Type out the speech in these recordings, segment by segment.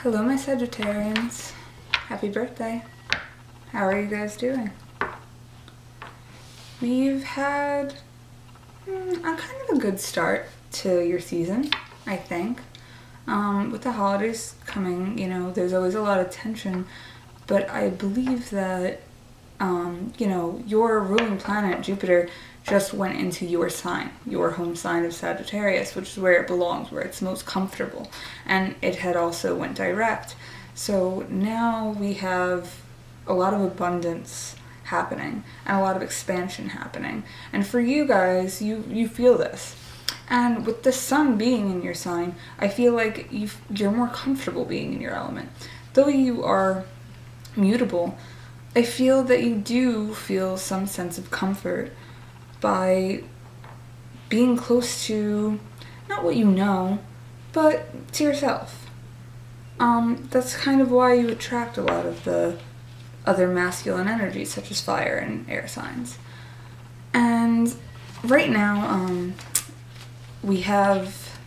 Hello my Sagittarians, happy birthday. How are you guys doing? We've had a kind of a good start to your season, I think. With the holidays coming, there's always a lot of tension, but I believe that, your ruling planet, Jupiter, just went into your sign, your home sign of Sagittarius, which is where it belongs, where it's most comfortable. And it had also went direct. So now we have a lot of abundance happening and a lot of expansion happening. And for you guys, you feel this. And with the sun being in your sign, I feel like you're more comfortable being in your element. Though you are mutable, I feel that you do feel some sense of comfort by being close to, not what you know, but to yourself. That's kind of why you attract a lot of the other masculine energies, such as fire and air signs. And right now, we have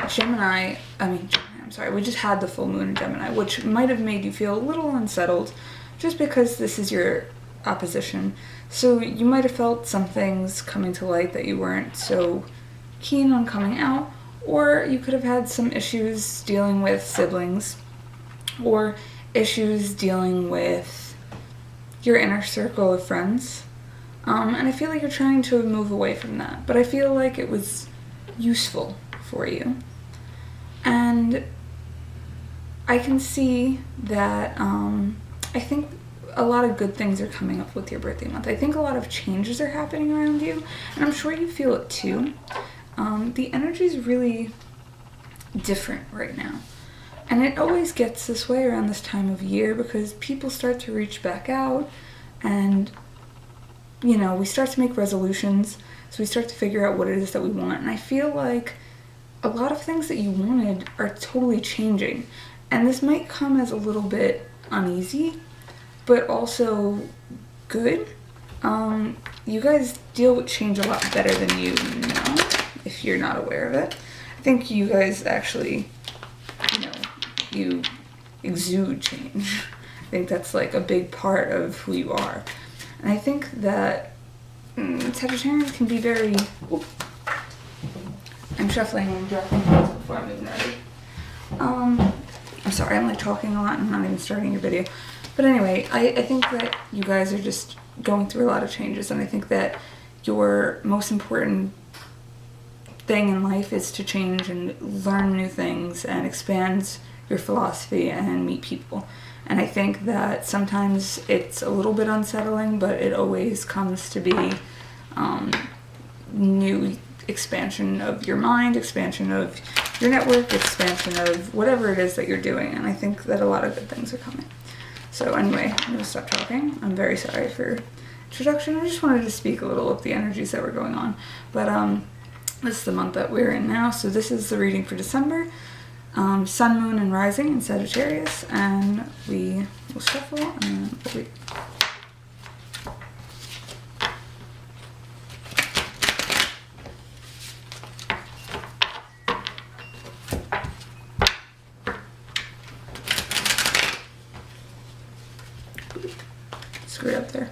Gemini, we just had the full moon in Gemini, which might have made you feel a little unsettled, just because this is your opposition. So you might have felt some things coming to light that you weren't so keen on coming out, or you could have had some issues dealing with siblings, or issues dealing with your inner circle of friends. And I feel like you're trying to move away from that, but I feel like it was useful for you. And I can see that I think a lot of good things are coming up with your birthday month. I think a lot of changes are happening around you, and I'm sure you feel it too. The energy is really different right now. And it always gets this way around this time of year because people start to reach back out and, we start to make resolutions. So we start to figure out what it is that we want. And I feel like a lot of things that you wanted are totally changing. And this might come as a little bit uneasy, but also good. You guys deal with change a lot better than you know, if you're not aware of it. I think you guys actually, you exude change. I think that's like a big part of who you are. And I think that Sagittarians can be very... I'm shuffling and dropping things before I'm even ready. I'm sorry, I'm talking a lot and I'm not even starting your video. But anyway, I think that you guys are just going through a lot of changes, and I think that your most important thing in life is to change and learn new things and expand your philosophy and meet people. And I think that sometimes it's a little bit unsettling, but it always comes to be new expansion of your mind, expansion of your network, expansion of whatever it is that you're doing. And I think that a lot of good things are coming. So anyway, I'm going to stop talking. I'm very sorry for introduction. I just wanted to speak a little of the energies that were going on. But this is the month that we're in now. So this is the reading for December. Sun, Moon, and Rising in Sagittarius. And we will shuffle and then we'll read. Screwed up there.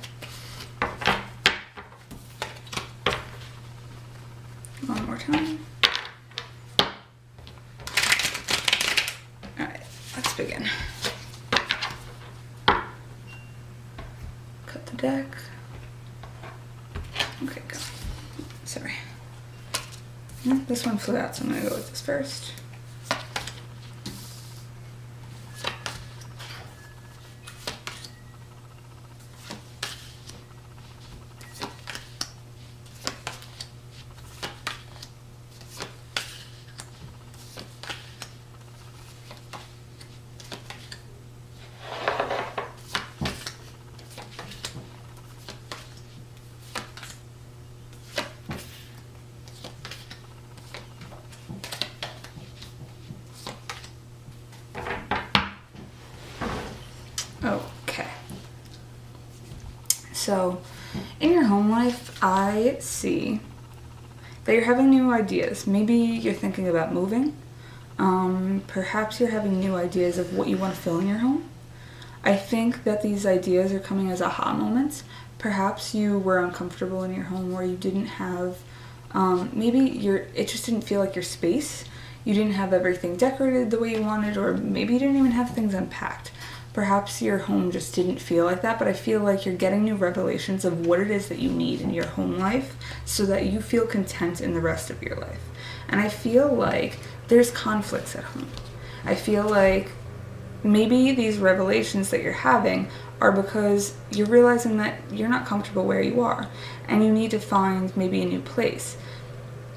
One more time. Alright, let's begin. Cut the deck. Okay, go. Sorry. This one flew out, so I'm going to go with this first. Okay. So, in your home life, I see that you're having new ideas. Maybe you're thinking about moving. Perhaps you're having new ideas of what you want to fill in your home. I think that these ideas are coming as aha moments. Perhaps you were uncomfortable in your home where you didn't have, it just didn't feel like your space. You didn't have everything decorated the way you wanted, or maybe you didn't even have things unpacked. Perhaps your home just didn't feel like that, but I feel like you're getting new revelations of what it is that you need in your home life so that you feel content in the rest of your life. And I feel like there's conflicts at home. I feel like maybe these revelations that you're having are because you're realizing that you're not comfortable where you are and you need to find maybe a new place.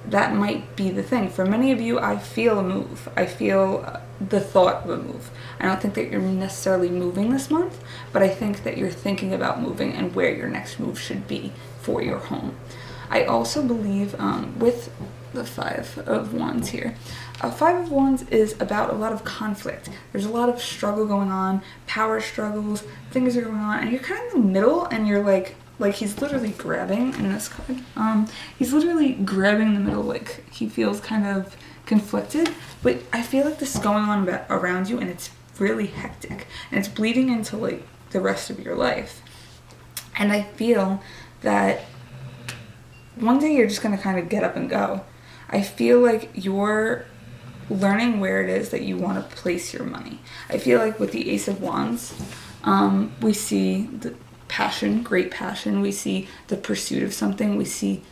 That might be the thing. For many of you, I feel a move. I feel the thought of a move. I don't think that you're necessarily moving this month, but I think that you're thinking about moving and where your next move should be for your home. I also believe with the Five of Wands here. Five of Wands is about a lot of conflict. There's a lot of struggle going on, power struggles, things are going on, and you're kind of in the middle, and you're like he's literally grabbing in this card. He's literally grabbing the middle, like he feels kind of conflicted, but I feel like this is going on around you, and it's really hectic, and it's bleeding into like the rest of your life. And I feel that one day you're just going to kind of get up and go. I feel like you're learning where it is that you want to place your money. I feel like with the Ace of Wands, we see the passion, great passion. We see the pursuit of something. We see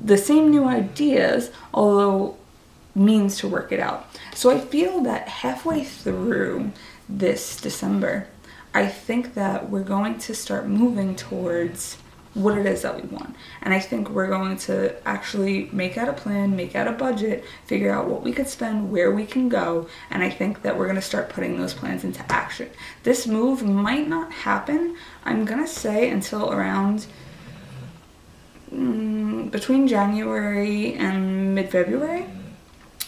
the same new ideas, although means to work it out. So I feel that halfway through this December, I think that we're going to start moving towards what it is that we want. And I think we're going to actually make out a plan, make out a budget, figure out what we could spend, where we can go, and I think that we're going to start putting those plans into action. This move might not happen, I'm going to say, until around between January and mid-February.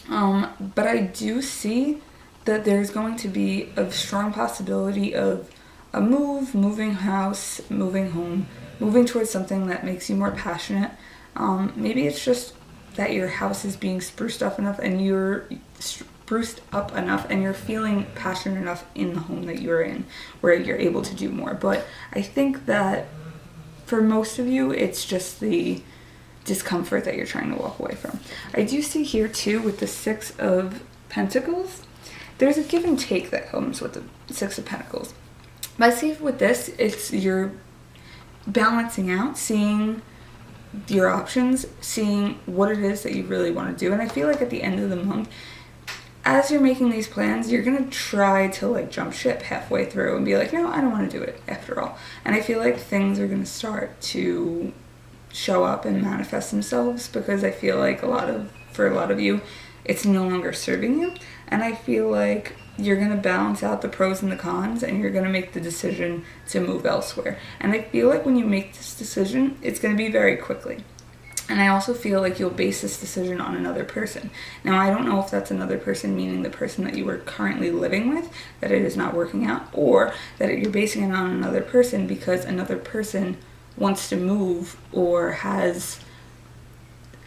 But I do see that there's going to be a strong possibility of a move, moving house, moving home, moving towards something that makes you more passionate. Maybe it's just that your house is being spruced up enough and you're feeling passionate enough in the home that you're in where you're able to do more. But I think that for most of you, it's just the discomfort that you're trying to walk away from. I do see here too with the Six of Pentacles, there's a give and take that comes with the Six of Pentacles. But I see with this, it's you're balancing out, seeing your options, seeing what it is that you really want to do. And I feel like at the end of the month, as you're making these plans, you're going to try to like jump ship halfway through and be like, no, I don't want to do it after all. And I feel like things are going to start to show up and manifest themselves because I feel like for a lot of you, it's no longer serving you. And I feel like you're going to balance out the pros and the cons, and you're going to make the decision to move elsewhere. And I feel like when you make this decision, it's going to be very quickly. And I also feel like you'll base this decision on another person. Now, I don't know if that's another person, meaning the person that you are currently living with, that it is not working out, or that you're basing it on another person because another person wants to move or has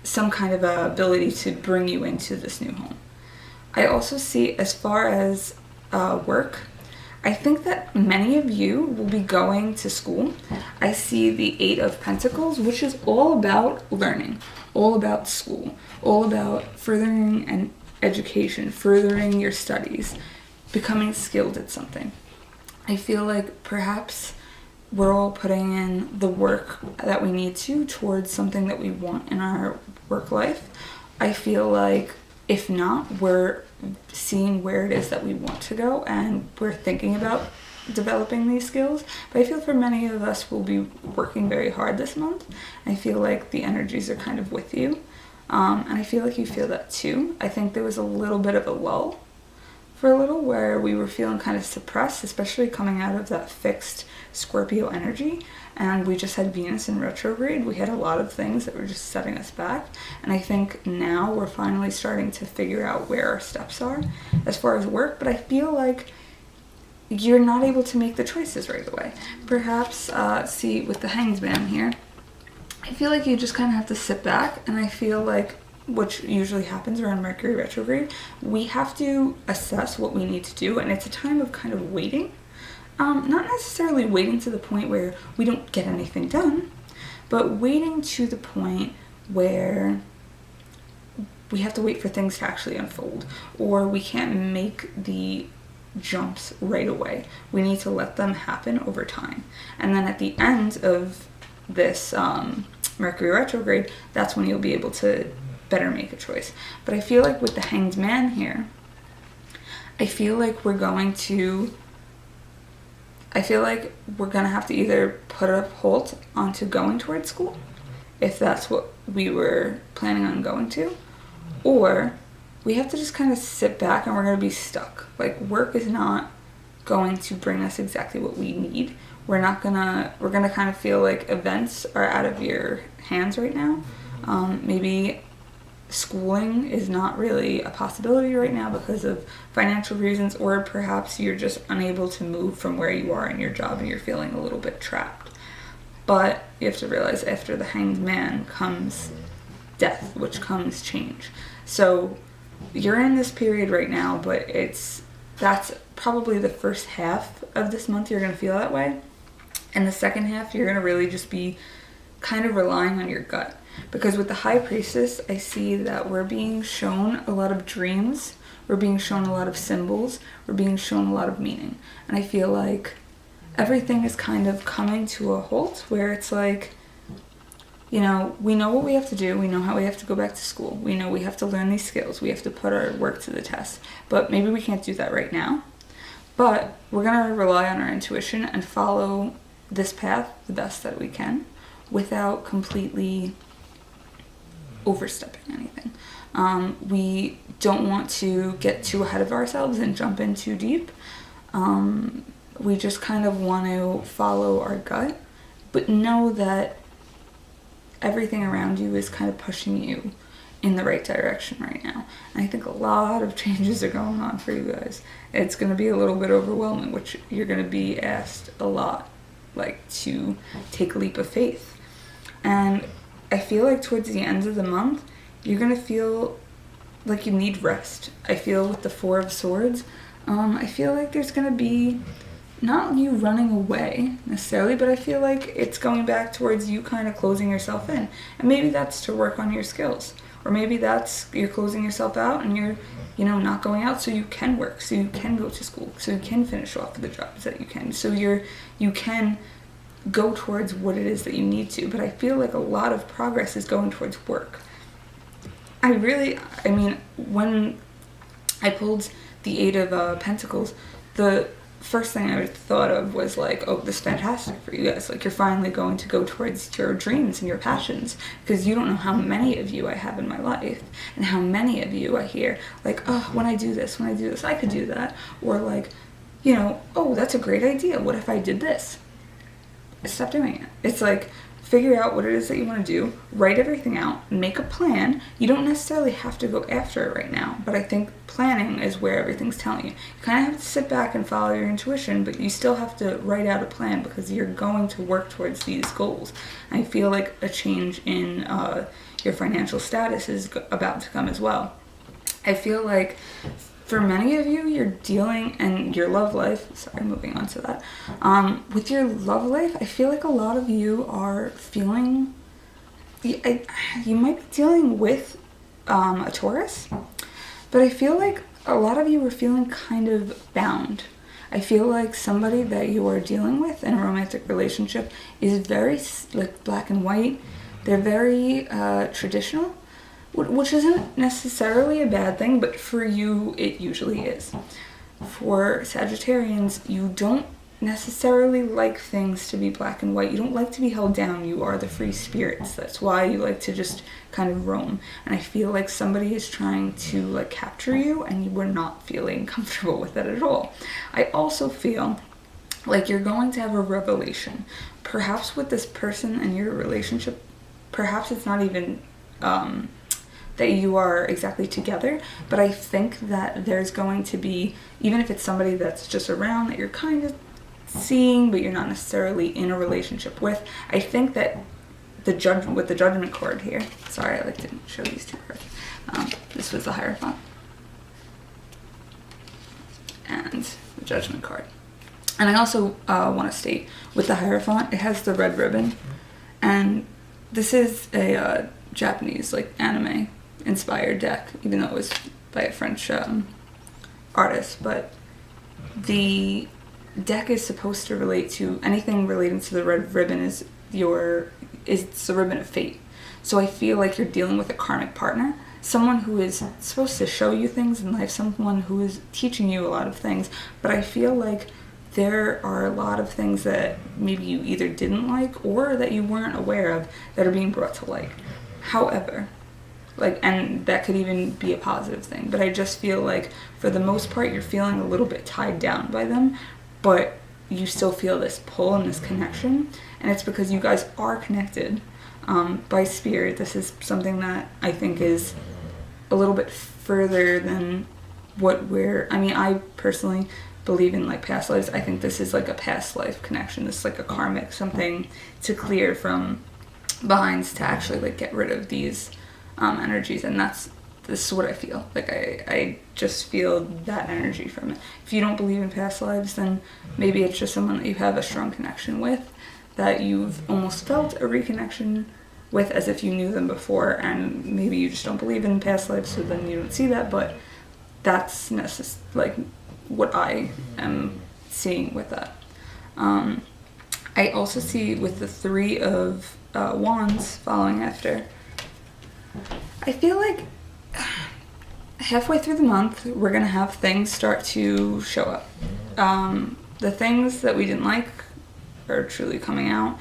some kind of ability to bring you into this new home. I also see, as far as work, I think that many of you will be going to school. I see the Eight of Pentacles, which is all about learning, all about school, all about furthering an education, furthering your studies, becoming skilled at something. I feel like perhaps we're all putting in the work that we need to towards something that we want in our work life. I feel like if not, we're seeing where it is that we want to go and we're thinking about developing these skills. But I feel for many of us, we'll be working very hard this month. I feel like the energies are kind of with you. And I feel like you feel that too. I think there was a little bit of a lull for a little where we were feeling kind of suppressed, especially coming out of that fixed Scorpio energy. And we just had Venus in retrograde. We had a lot of things that were just setting us back. And I think now we're finally starting to figure out where our steps are as far as work. But I feel like you're not able to make the choices right away. Perhaps, see, with the Hanged Man here, I feel like you just kind of have to sit back. And I feel like which usually happens around Mercury retrograde, we have to assess what we need to do, and it's a time of kind of waiting. Not necessarily waiting to the point where we don't get anything done, but waiting to the point where we have to wait for things to actually unfold, or we can't make the jumps right away. We need to let them happen over time. And then at the end of this Mercury retrograde, that's when you'll be able to better make a choice. But I feel like with the Hanged Man here, I feel like we're gonna have to either put a halt onto going towards school, if that's what we were planning on going to, or we have to just kind of sit back and we're going to be stuck. Like, work is not going to bring us exactly what we need. We're going to kind of feel like events are out of your hands right now. Maybe schooling is not really a possibility right now because of financial reasons, or perhaps you're just unable to move from where you are in your job and you're feeling a little bit trapped. But you have to realize after the Hanged Man comes death, which comes change. So you're in this period right now, but that's probably the first half of this month you're going to feel that way. And the second half, you're going to really just be kind of relying on your gut. Because with the High Priestess, I see that we're being shown a lot of dreams, we're being shown a lot of symbols, we're being shown a lot of meaning. And I feel like everything is kind of coming to a halt, where it's like, you know, we know what we have to do, we know how we have to go back to school, we know we have to learn these skills, we have to put our work to the test, but maybe we can't do that right now. But we're going to rely on our intuition and follow this path the best that we can without completely overstepping anything. We don't want to get too ahead of ourselves and jump in too deep. We just kind of want to follow our gut, but know that everything around you is kind of pushing you in the right direction right now. And I think a lot of changes are going on for you guys. It's going to be a little bit overwhelming, which you're going to be asked a lot, like, to take a leap of faith. And I feel like towards the end of the month, you're going to feel like you need rest. I feel with the Four of Swords, I feel like there's going to be not you running away necessarily, but I feel like it's going back towards you kind of closing yourself in. And maybe that's to work on your skills. Or maybe that's you're closing yourself out and you're, you know, not going out so you can work, so you can go to school, so you can finish off the jobs that you can. So you can go towards what it is that you need to. But I feel like a lot of progress is going towards work. I mean, when I pulled the Eight of Pentacles, the first thing I thought of was like, oh, this is fantastic for you guys. Like, you're finally going to go towards your dreams and your passions, because you don't know how many of you I have in my life and how many of you I hear like, oh, when I do this, I could do that. Or like, you know, oh, that's a great idea. What if I did this? Stop doing it. It's like, figure out what it is that you want to do, write everything out, make a plan. You don't necessarily have to go after it right now, but I think planning is where everything's telling you. You kind of have to sit back and follow your intuition, but you still have to write out a plan because you're going to work towards these goals. I feel like a change in your financial status is about to come as well. I feel like for many of you, you're dealing, and your love life, moving on to that, with your love life, I feel like a lot of you are feeling, you might be dealing with a Taurus, but I feel like a lot of you are feeling kind of bound. I feel like somebody that you are dealing with in a romantic relationship is very, like, black and white. They're very traditional, which isn't necessarily a bad thing, but for you, it usually is. For Sagittarians, you don't necessarily like things to be black and white. You don't like to be held down. You are the free spirits. That's why you like to just kind of roam. And I feel like somebody is trying to, like, capture you, and you are not feeling comfortable with that at all. I also feel like you're going to have a revelation. Perhaps with this person and your relationship, perhaps it's not even that you are exactly together, but I think that there's going to be, even if it's somebody that's just around that you're kind of seeing but you're not necessarily in a relationship with, I think that with the Judgment card here, sorry, I like to show these two cards, This was the Hierophant. And the Judgment card. And I also want to state, with the Hierophant, it has the red ribbon. And this is a Japanese, like, anime inspired deck, even though it was by a French artist. But the deck is supposed to relate to anything relating to the red ribbon is the ribbon of fate. So I feel like you're dealing with a karmic partner, someone who is supposed to show you things in life, someone who is teaching you a lot of things. But I feel like there are a lot of things that maybe you either didn't like or that you weren't aware of that are being brought to light. However, like, and that could even be a positive thing, but I just feel like for the most part you're feeling a little bit tied down by them, but you still feel this pull and this connection, and it's because you guys are connected by spirit. This is something that I think is a little bit further than I personally believe in, like, past lives. I think this is like a past life connection. This is like a karmic, something to clear from behind, to actually, like, get rid of these energies. And this is what I feel like. I just feel that energy from it. If you don't believe in past lives, then maybe it's just someone that you have a strong connection with, that you've almost felt a reconnection with as if you knew them before, and maybe you just don't believe in past lives, so then you don't see that. But that's like what I am seeing with that. I also see with the Three of Wands following after, I feel like halfway through the month we're gonna have things start to show up. The things that we didn't like are truly coming out.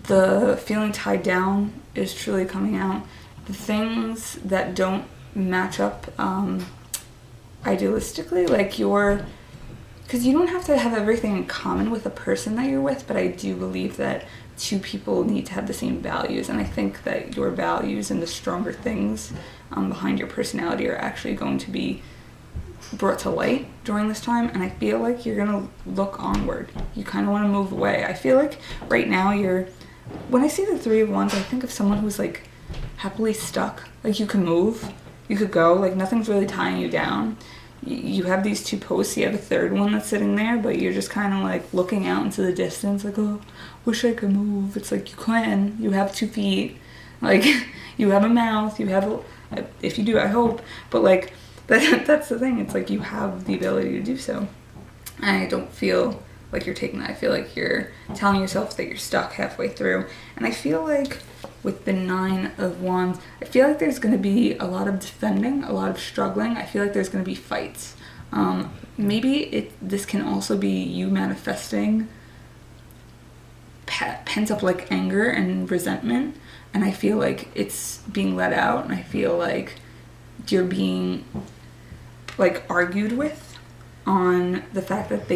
The feeling tied down is truly coming out. The things that don't match up idealistically, like because you don't have to have everything in common with a person that you're with, but I do believe that two people need to have the same values, and I think that your values and the stronger things behind your personality are actually going to be brought to light during this time. And I feel like you're gonna look onward. You kind of want to move away. I feel like right now when I see the Three of Wands, I think of someone who's, like, happily stuck. Like, you can move, you could go, like, nothing's really tying you down. You have these two posts, you have a third one that's sitting there, but you're just kind of, like, looking out into the distance, like, oh, wish I could move. It's like, you can. You have 2 feet. Like, you have a mouth. If you do, I hope. But, like, that's the thing. It's like you have the ability to do so. And I don't feel like you're taking that. I feel like you're telling yourself that you're stuck halfway through. And I feel like with the Nine of Wands, I feel like there's going to be a lot of defending, a lot of struggling. I feel like there's going to be fights. Maybe this can also be you manifesting pent up, like, anger and resentment, and I feel like it's being let out, and I feel like you're being, like, argued with on the fact that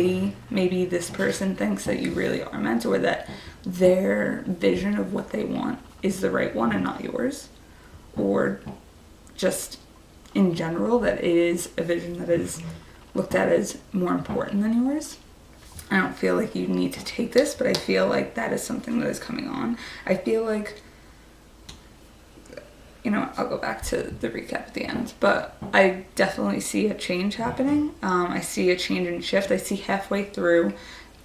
maybe this person thinks that you really are meant, or that their vision of what they want is the right one and not yours, or just in general that it is a vision that is looked at as more important than yours. I don't feel like you need to take this, but I feel like that is something that is coming on. I feel like, I'll go back to the recap at the end, but I definitely see a change happening. I see a change and shift. I see halfway through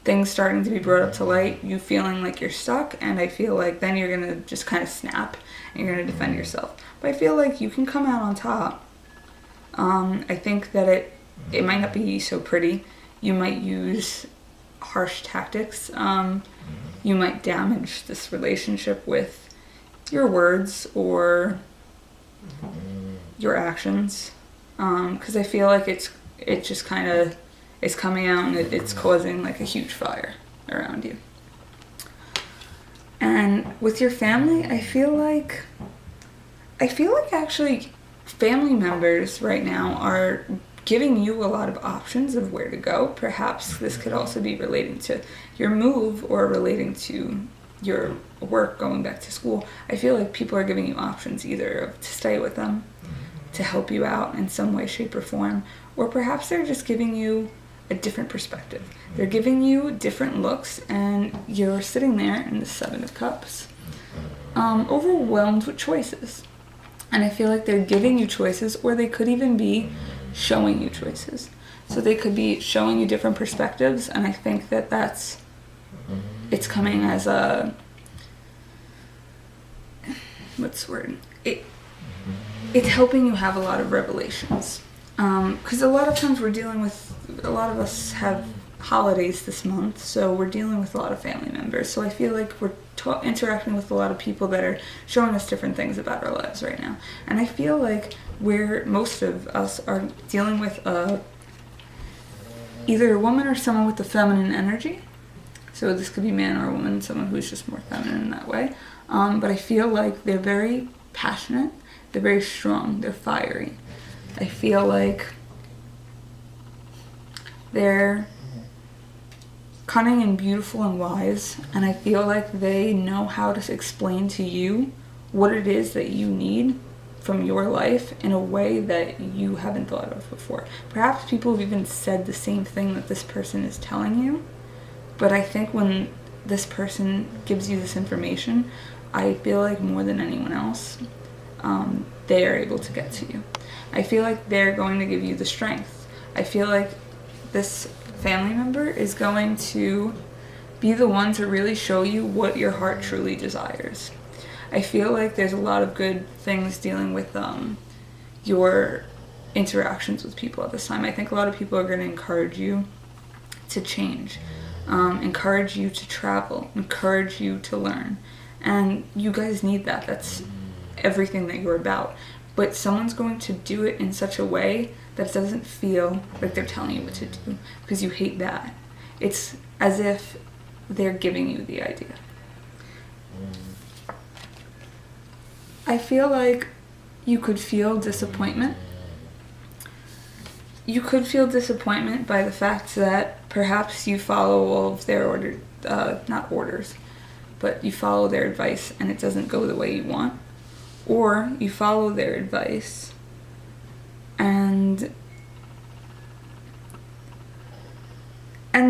things starting to be brought up to light, you feeling like you're stuck, and I feel like then you're going to just kind of snap and you're going to defend yourself. But I feel like you can come out on top. I think that it might not be so pretty. You might use harsh tactics. You might damage this relationship with your words or your actions, because I feel like it just kind of is coming out, and it's causing, like, a huge fire around you. And with your family, I feel like actually family members right now are giving you a lot of options of where to go. Perhaps this could also be relating to your move or relating to your work, going back to school. I feel like people are giving you options, either to stay with them, to help you out in some way, shape, or form, or perhaps they're just giving you a different perspective. They're giving you different looks, and you're sitting there in the Seven of Cups, overwhelmed with choices. And I feel like they're giving you choices, or they could even be showing you choices. So they could be showing you different perspectives, and I think that it's coming as a, what's the word? It's helping you have a lot of revelations. Because a lot of times a lot of us have holidays this month, so we're dealing with a lot of family members. So I feel like we're interacting with a lot of people that are showing us different things about our lives right now. And I feel like most of us are dealing with either a woman or someone with the feminine energy. So this could be man or woman, someone who's just more feminine in that way. But I feel like they're very passionate, they're very strong, they're fiery. I feel like they're cunning and beautiful and wise, and I feel like they know how to explain to you what it is that you need from your life in a way that you haven't thought of before. Perhaps people have even said the same thing that this person is telling you, but I think when this person gives you this information, I feel like more than anyone else, they are able to get to you. I feel like they're going to give you the strength. I feel like this family member is going to be the one to really show you what your heart truly desires. I feel like there's a lot of good things dealing with your interactions with people at this time. I think a lot of people are going to encourage you to change, encourage you to travel, encourage you to learn. And you guys need that. That's everything that you're about. But someone's going to do it in such a way that it doesn't feel like they're telling you what to do, because you hate that. It's as if they're giving you the idea. I feel like you could feel disappointment. You could feel disappointment by the fact that perhaps you follow all of their not orders, but you follow their advice and it doesn't go the way you want. Or you follow their advice and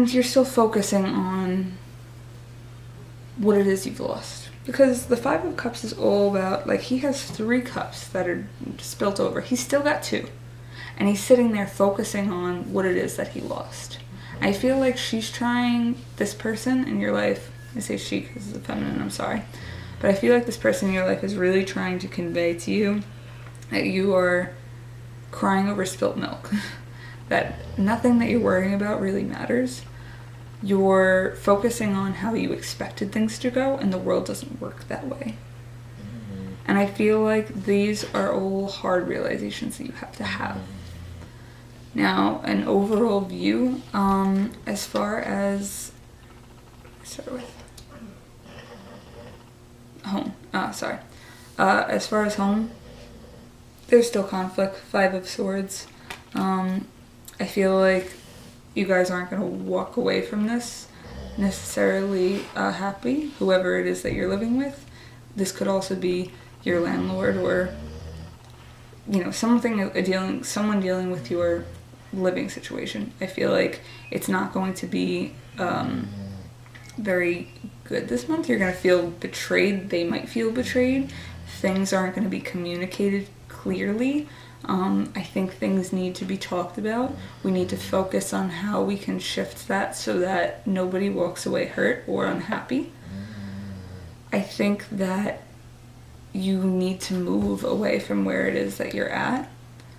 you're still focusing on what it is you've lost. Because the Five of Cups is all about, like, he has 3 cups that are spilt over. He's still got 2. And he's sitting there focusing on what it is that he lost. I feel like she's trying, this person in your life, I say she because it's a feminine, I'm sorry. But I feel like this person in your life is really trying to convey to you that you are crying over spilt milk. That nothing that you're worrying about really matters. You're focusing on how you expected things to go, and the world doesn't work that way. And I feel like these are all hard realizations that you have to have. Now, an overall view, as far as, start with home. As far as home, there's still conflict. 5 of Swords. I feel like you guys aren't going to walk away from this necessarily happy, whoever it is that you're living with. This could also be your landlord, or someone dealing with your living situation. I feel like it's not going to be very good this month. You're going to feel betrayed. They might feel betrayed. Things aren't going to be communicated clearly. I think things need to be talked about. We need to focus on how we can shift that so that nobody walks away hurt or unhappy. I think that you need to move away from where it is that you're at,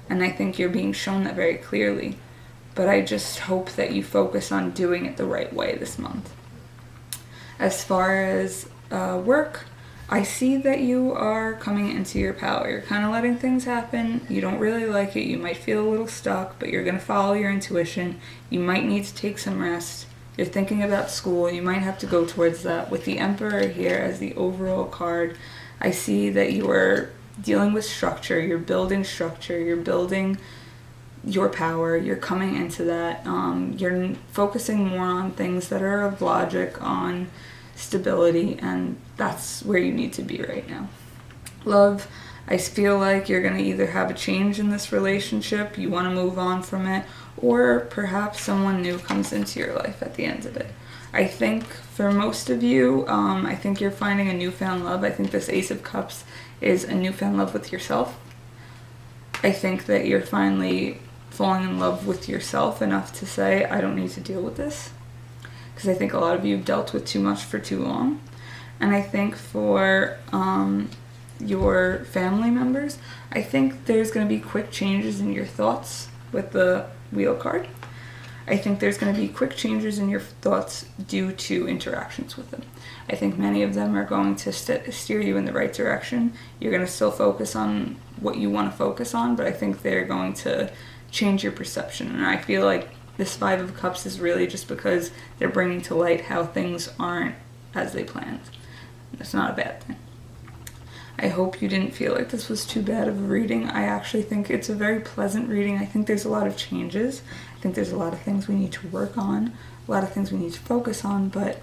and I think you're being shown that very clearly. But I just hope that you focus on doing it the right way this month. As far as work, I see that you are coming into your power. You're kind of letting things happen. You don't really like it. You might feel a little stuck, but you're going to follow your intuition. You might need to take some rest. You're thinking about school. You might have to go towards that. With the Emperor here as the overall card, I see that you are dealing with structure. You're building structure. You're building your power. You're coming into that. You're focusing more on things that are of logic, on stability, and that's where you need to be right now. Love, I feel like you're going to either have a change in this relationship, you want to move on from it, or perhaps someone new comes into your life at the end of it. I think for most of you, I think you're finding a newfound love. I think this Ace of Cups is a newfound love with yourself. I think that you're finally falling in love with yourself enough to say, I don't need to deal with this. Because I think a lot of you have dealt with too much for too long. And I think for your family members, I think there's going to be quick changes in your thoughts with the wheel card. I think there's going to be quick changes in your thoughts due to interactions with them. I think many of them are going to steer you in the right direction. You're going to still focus on what you want to focus on, but I think they're going to change your perception. And I feel like this Five of Cups is really just because they're bringing to light how things aren't as they planned. That's not a bad thing. I hope you didn't feel like this was too bad of a reading. I actually think it's a very pleasant reading. I think there's a lot of changes. I think there's a lot of things we need to work on, a lot of things we need to focus on, but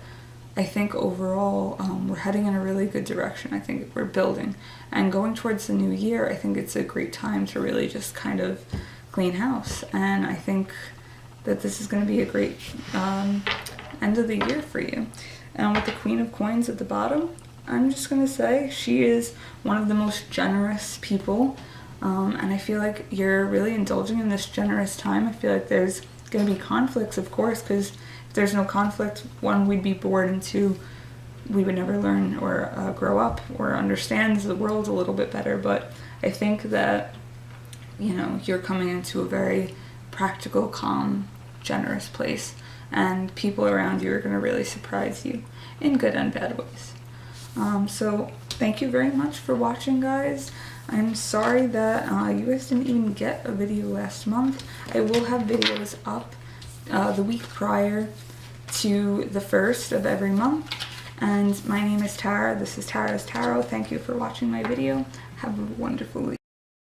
I think overall we're heading in a really good direction. I think we're building. And going towards the new year, I think it's a great time to really just kind of clean house. And I think that this is going to be a great end of the year for you. And with the Queen of Coins at the bottom, I'm just going to say she is one of the most generous people. And I feel like you're really indulging in this generous time. I feel like there's going to be conflicts, of course, because if there's no conflict, one, we'd be bored, and two, we would never learn or grow up or understand the world a little bit better. But I think that, you know, you're coming into a very practical, calm, generous place, and people around you are going to really surprise you in good and bad ways. So thank you very much for watching, guys. I'm sorry that you guys didn't even get a video last month. I will have videos up the week prior to the 1st of every month. And my name is Tara. This is Tara's Tarot. Thank you for watching my video. Have a wonderful week.